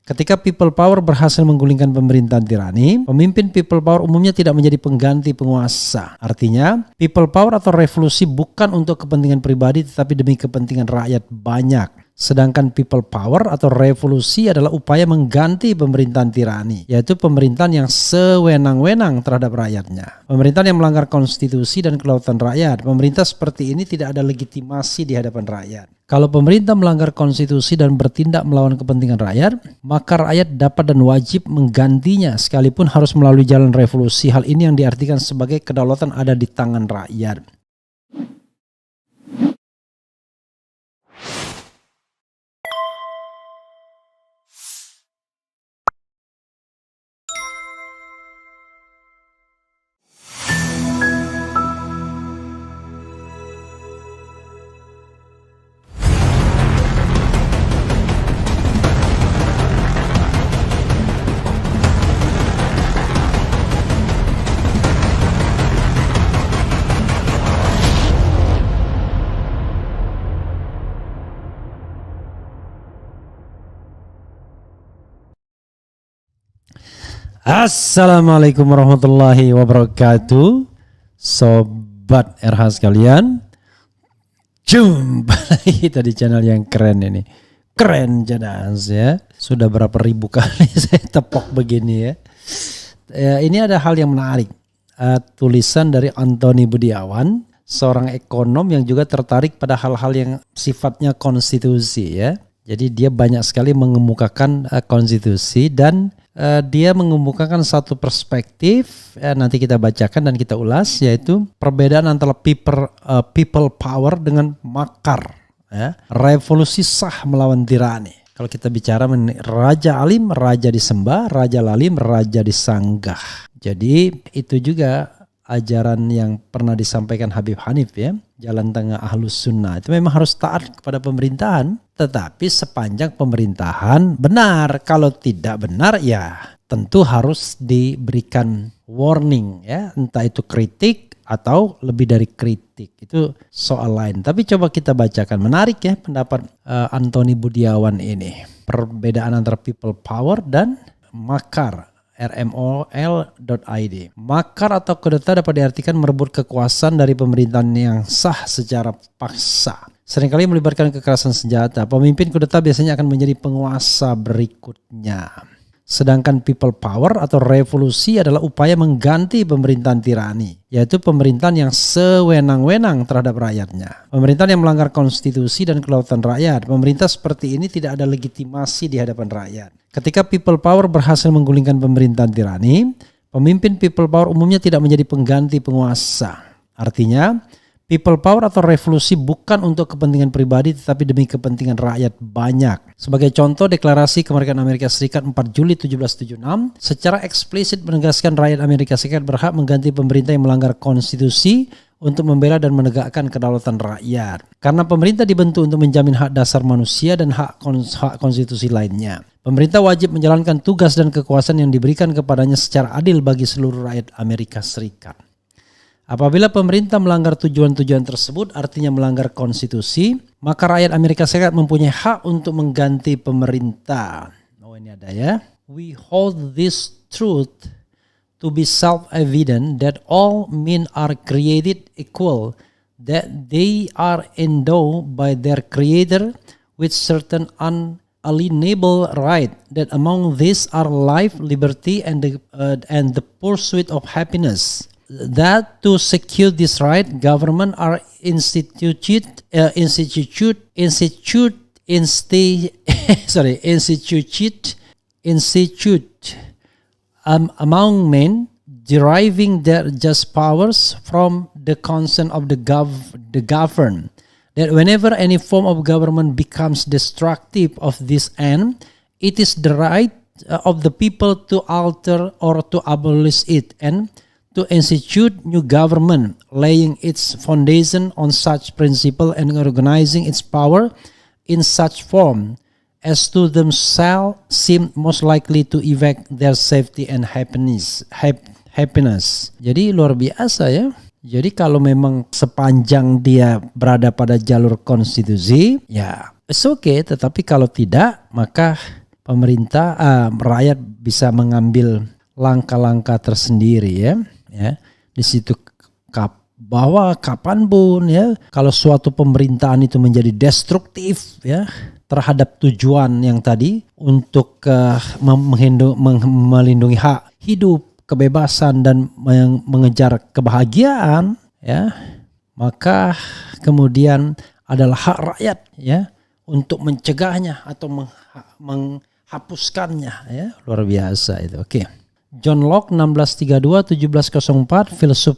Ketika people power berhasil menggulingkan pemerintahan tirani, pemimpin people power umumnya tidak menjadi pengganti penguasa. Artinya, people power atau revolusi bukan untuk kepentingan pribadi tetapi demi kepentingan rakyat banyak. Sedangkan people power atau revolusi adalah upaya mengganti pemerintahan tirani, yaitu pemerintahan yang sewenang-wenang terhadap rakyatnya. Pemerintahan yang melanggar konstitusi dan kedaulatan rakyat. Pemerintah seperti ini tidak ada legitimasi di hadapan rakyat. Kalau pemerintah melanggar konstitusi dan bertindak melawan kepentingan rakyat, maka rakyat dapat dan wajib menggantinya sekalipun harus melalui jalan revolusi. Hal ini yang diartikan sebagai kedaulatan ada di tangan rakyat. Assalamualaikum warahmatullahi wabarakatuh, sobat RH sekalian. Jumpa lagi kita di channel yang keren ini. Keren jelas ya. Sudah berapa ribu kali saya tepok begini ya. Ini ada hal yang menarik. Tulisan dari Antoni Budiawan, seorang ekonom yang juga tertarik pada hal-hal yang sifatnya konstitusi ya. Jadi dia banyak sekali mengemukakan konstitusi dan dia mengemukakan satu perspektif, nanti kita bacakan dan kita ulas, yaitu perbedaan antara people power dengan makar, ya. Revolusi sah melawan tirani. Kalau kita bicara mengenai raja alim, raja disembah, raja lalim, raja disanggah. Jadi itu juga ajaran yang pernah disampaikan Habib Hanif ya, jalan tengah ahlus sunnah. Itu memang harus taat kepada pemerintahan, tetapi sepanjang pemerintahan benar. Kalau tidak benar ya tentu harus diberikan warning ya, entah itu kritik atau lebih dari kritik. Itu soal lain. Tapi coba kita bacakan, menarik ya pendapat Antoni Budiawan ini. Perbedaan antara people power dan makar. rmol.id. Makar atau kudeta dapat diartikan merebut kekuasaan dari pemerintahan yang sah secara paksa. Seringkali melibatkan kekerasan senjata. Pemimpin kudeta biasanya akan menjadi penguasa berikutnya. Sedangkan people power atau revolusi adalah upaya mengganti pemerintahan tirani, yaitu pemerintahan yang sewenang-wenang terhadap rakyatnya. Pemerintahan yang melanggar konstitusi dan kedaulatan rakyat. Pemerintah seperti ini tidak ada legitimasi di hadapan rakyat. Ketika people power berhasil menggulingkan pemerintahan tirani, pemimpin people power umumnya tidak menjadi pengganti penguasa. Artinya, people power atau revolusi bukan untuk kepentingan pribadi tetapi demi kepentingan rakyat banyak. Sebagai contoh, deklarasi kemerdekaan Amerika Serikat 4 Juli 1776 secara eksplisit menegaskan rakyat Amerika Serikat berhak mengganti pemerintah yang melanggar konstitusi untuk membela dan menegakkan kedaulatan rakyat. Karena pemerintah dibentuk untuk menjamin hak dasar manusia dan hak konstitusi lainnya. Pemerintah wajib menjalankan tugas dan kekuasaan yang diberikan kepadanya secara adil bagi seluruh rakyat Amerika Serikat. Apabila pemerintah melanggar tujuan-tujuan tersebut, artinya melanggar konstitusi, maka rakyat Amerika Serikat mempunyai hak untuk mengganti pemerintah. Oh, ini ada ya. We hold this truth to be self-evident that all men are created equal, that they are endowed by their creator with certain unalienable right, that among these are life, liberty, and the pursuit of happiness. That to secure this right, government are instituted among men, deriving their just powers from the consent of the governed. That whenever any form of government becomes destructive of this end, it is the right of the people to alter or to abolish it and to institute new government, laying its foundation on such principle and organizing its power in such form as to themselves seem most likely to effect their safety and happiness. Jadi luar biasa ya. Jadi kalau memang sepanjang dia berada pada jalur konstitusi, ya it's okay. Tetapi kalau tidak, maka rakyat bisa mengambil langkah-langkah tersendiri ya. Di situ bahwa kapanpun ya, kalau suatu pemerintahan itu menjadi destruktif ya terhadap tujuan yang tadi untuk melindungi hak hidup, kebebasan dan mengejar kebahagiaan ya, maka kemudian adalah hak rakyat ya untuk mencegahnya atau menghapuskannya ya. Luar biasa itu. Oke. John Locke 1632-1704, filsuf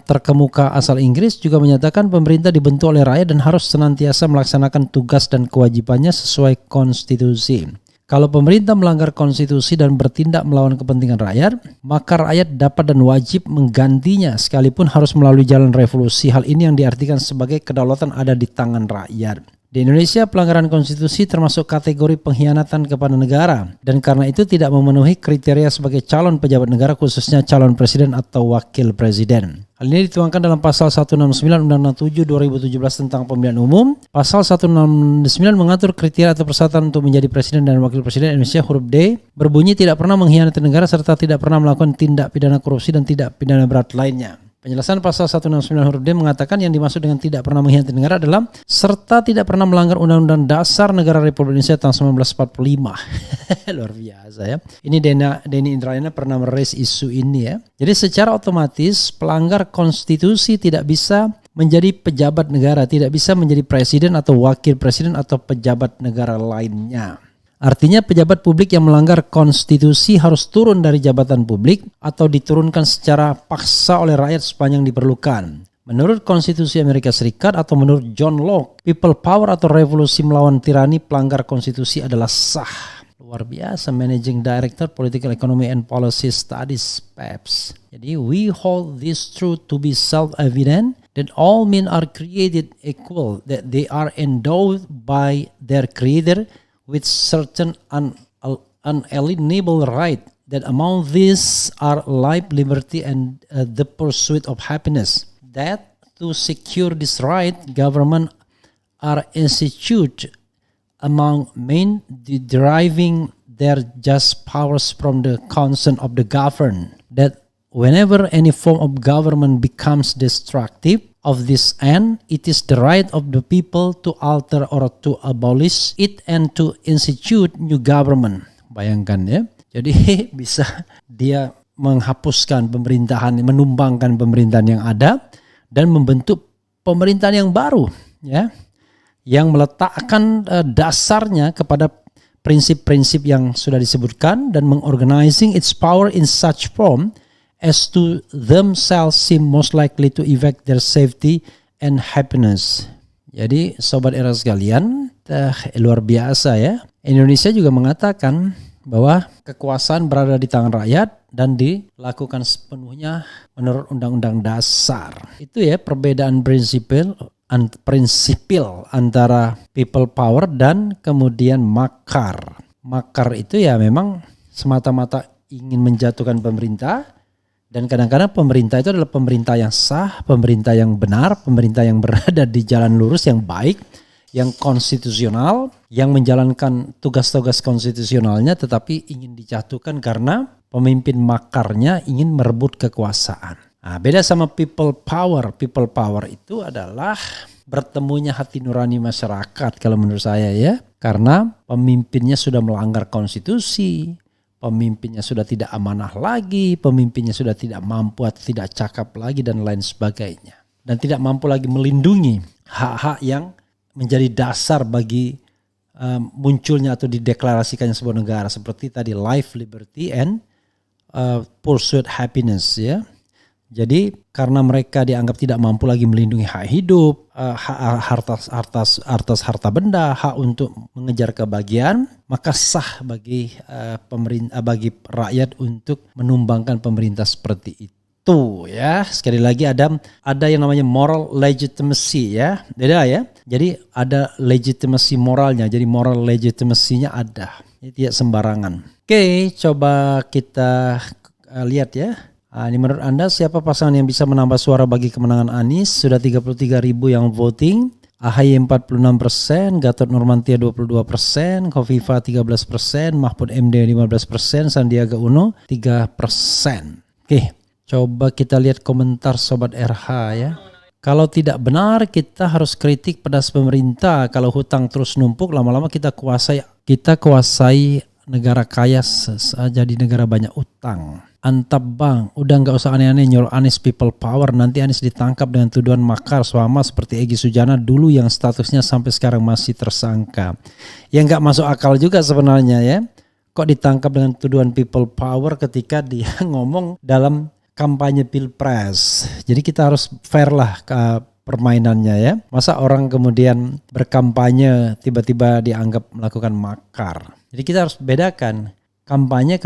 terkemuka asal Inggris, juga menyatakan pemerintah dibentuk oleh rakyat dan harus senantiasa melaksanakan tugas dan kewajibannya sesuai konstitusi. Kalau pemerintah melanggar konstitusi dan bertindak melawan kepentingan rakyat, maka rakyat dapat dan wajib menggantinya sekalipun harus melalui jalan revolusi. Hal ini yang diartikan sebagai kedaulatan ada di tangan rakyat. Di Indonesia, pelanggaran konstitusi termasuk kategori pengkhianatan kepada negara, dan karena itu tidak memenuhi kriteria sebagai calon pejabat negara, khususnya calon presiden atau wakil presiden. Hal ini dituangkan dalam pasal 169 Undang-Undang 7 2017 tentang pemilihan umum. Pasal 169 mengatur kriteria atau persyaratan untuk menjadi presiden dan wakil presiden Indonesia. Huruf D berbunyi tidak pernah mengkhianati negara serta tidak pernah melakukan tindak pidana korupsi dan tidak pidana berat lainnya. Penjelasan pasal 169 huruf D mengatakan yang dimaksud dengan tidak pernah mengkhianati negara adalah serta tidak pernah melanggar Undang-Undang Dasar Negara Republik Indonesia tahun 1945. Luar biasa ya. Ini Denny Indrayana pernah meraise isu ini ya. Jadi secara otomatis pelanggar konstitusi tidak bisa menjadi pejabat negara, tidak bisa menjadi presiden atau wakil presiden atau pejabat negara lainnya. Artinya pejabat publik yang melanggar konstitusi harus turun dari jabatan publik atau diturunkan secara paksa oleh rakyat sepanjang diperlukan. Menurut konstitusi Amerika Serikat atau menurut John Locke, people power atau revolusi melawan tirani pelanggar konstitusi adalah sah. Luar biasa. Managing Director Political Economy and Policy Studies PEPS. Jadi we hold this truth to be self-evident that all men are created equal, that they are endowed by their creator with certain unalienable right, that among these are life, liberty, and the pursuit of happiness. That to secure this right, government are instituted among men, deriving their just powers from the consent of the governed. That whenever any form of government becomes destructive of this end, it is the right of the people to alter or to abolish it and to institute new government. Bayangkan ya. Jadi bisa dia menghapuskan pemerintahan, menumbangkan pemerintahan yang ada dan membentuk pemerintahan yang baru ya. Yang meletakkan dasarnya kepada prinsip-prinsip yang sudah disebutkan dan mengorganizing its power in such form as to themselves seem most likely to effect their safety and happiness. Jadi sobat era sekalian, luar biasa ya. Indonesia juga mengatakan bahwa kekuasaan berada di tangan rakyat dan dilakukan sepenuhnya menurut Undang-Undang Dasar. Itu ya perbedaan prinsipil antara people power dan kemudian makar. Makar itu ya memang semata-mata ingin menjatuhkan pemerintah. Dan kadang-kadang pemerintah itu adalah pemerintah yang sah, pemerintah yang benar, pemerintah yang berada di jalan lurus yang baik, yang konstitusional, yang menjalankan tugas-tugas konstitusionalnya tetapi ingin dijatuhkan karena pemimpin makarnya ingin merebut kekuasaan. Nah, beda sama people power. People power itu adalah bertemunya hati nurani masyarakat kalau menurut saya ya. Karena pemimpinnya sudah melanggar konstitusi. Pemimpinnya sudah tidak amanah lagi, pemimpinnya sudah tidak mampu atau tidak cakap lagi dan lain sebagainya. Dan tidak mampu lagi melindungi hak-hak yang menjadi dasar bagi munculnya atau dideklarasikannya sebuah negara. Seperti tadi life, liberty, and pursuit happiness ya. Jadi karena mereka dianggap tidak mampu lagi melindungi hak hidup, harta benda, hak untuk mengejar kebahagiaan, maka sah bagi pemerintah, bagi rakyat untuk menumbangkan pemerintah seperti itu ya. Sekali lagi ada yang namanya moral legitimacy ya. Beda ya. Jadi ada legitimasi moralnya. Jadi moral legitimasinya ada. Ini tidak sembarangan. Oke, coba kita lihat ya. Ini menurut Anda siapa pasangan yang bisa menambah suara bagi kemenangan Anies? Sudah 33.000 yang voting. AHY 46%, Gatot Nurmantio 22%, Khofifah 13%, Mahfud MD 15%, Sandiaga Uno 3%. Oke, coba kita lihat komentar Sobat RH ya. Kalau tidak benar kita harus kritik pedas pemerintah. Kalau hutang terus numpuk lama-lama kita kuasai negara kaya jadi negara banyak utang. Antap bang, udah nggak usah aneh-aneh nyuruh Anies people power. Nanti Anies ditangkap dengan tuduhan makar sama seperti Egy Sujana dulu yang statusnya sampai sekarang masih tersangka. Ya nggak masuk akal juga sebenarnya ya. Kok ditangkap dengan tuduhan people power ketika dia ngomong dalam kampanye pilpres. Jadi kita harus fair lah ke permainannya ya. Masa orang kemudian berkampanye tiba-tiba dianggap melakukan makar. Jadi kita harus bedakan kampanye.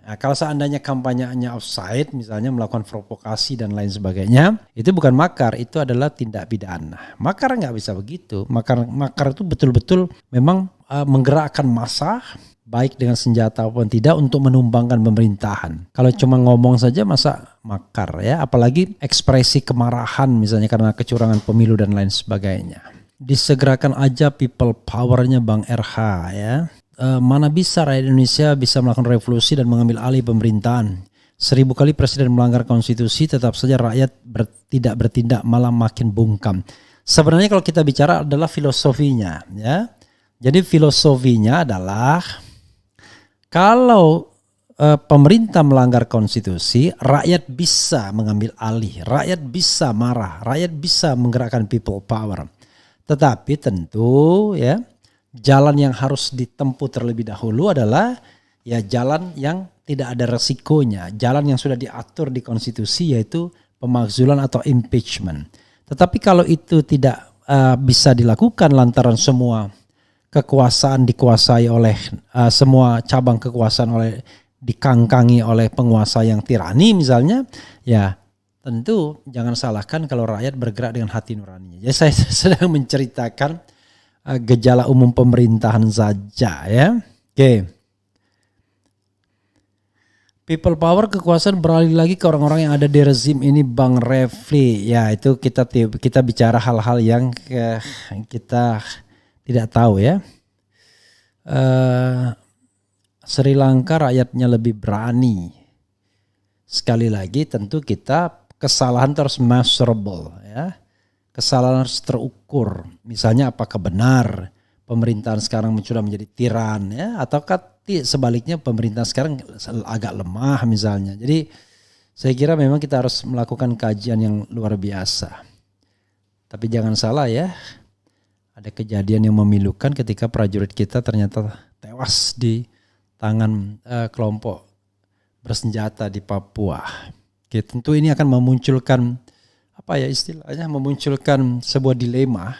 Nah, kalau seandainya kampanyenya offside, misalnya melakukan provokasi dan lain sebagainya, itu bukan makar, itu adalah tindak pidana. Makar nggak bisa begitu. Makar itu betul-betul memang menggerakkan massa, baik dengan senjata maupun tidak, untuk menumbangkan pemerintahan. Kalau cuma ngomong saja masa makar ya, apalagi ekspresi kemarahan misalnya karena kecurangan pemilu dan lain sebagainya. Disegerakan aja people powernya Bang RH ya. Mana bisa rakyat Indonesia bisa melakukan revolusi dan mengambil alih pemerintahan. 1000 kali presiden melanggar konstitusi, tetap saja rakyat tidak bertindak, malah makin bungkam. Sebenarnya kalau kita bicara adalah filosofinya ya. Jadi filosofinya adalah kalau pemerintah melanggar konstitusi, rakyat bisa mengambil alih, rakyat bisa marah, rakyat bisa menggerakkan people power. Tetapi tentu ya, jalan yang harus ditempuh terlebih dahulu adalah ya jalan yang tidak ada resikonya, jalan yang sudah diatur di konstitusi, yaitu pemakzulan atau impeachment. Tetapi kalau itu tidak bisa dilakukan lantaran semua kekuasaan dikuasai oleh semua cabang kekuasaan dikangkangi oleh penguasa yang tirani misalnya, ya tentu jangan salahkan kalau rakyat bergerak dengan hati nuraninya. Jadi saya sedang menceritakan gejala umum pemerintahan saja ya. Oke. People power, kekuasaan beralih lagi ke orang-orang yang ada di rezim ini Bang Refli. Ya itu kita bicara hal-hal yang kita tidak tahu ya. Sri Lanka rakyatnya lebih berani. Sekali lagi tentu kita kesalahan terus measurable ya. Kesalahan harus terukur. Misalnya apakah benar pemerintahan sekarang sudah menjadi tiran ya, ataukah sebaliknya pemerintahan sekarang agak lemah misalnya. Jadi saya kira memang kita harus melakukan kajian yang luar biasa. Tapi jangan salah ya, ada kejadian yang memilukan ketika prajurit kita ternyata tewas di tangan kelompok bersenjata di Papua. Oke, tentu ini akan memunculkan memunculkan sebuah dilema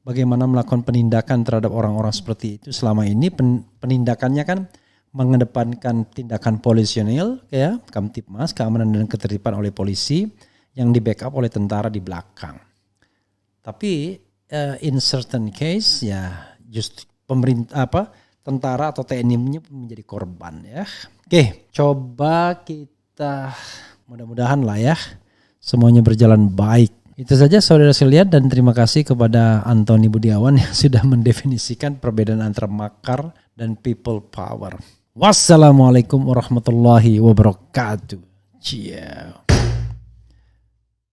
bagaimana melakukan penindakan terhadap orang-orang seperti itu. Selama ini penindakannya kan mengedepankan tindakan polisionil ya, Kamtipmas, keamanan dan ketertiban oleh polisi yang di backup oleh tentara di belakang. Tapi in certain case ya just tentara atau TNI menjadi korban ya. Oke, coba kita mudah-mudahan lah ya semuanya berjalan baik. Itu saja saudara sekalian, dan terima kasih kepada Antoni Budiawan yang sudah mendefinisikan perbedaan antara makar dan people power. Wassalamualaikum warahmatullahi wabarakatuh. Ciao.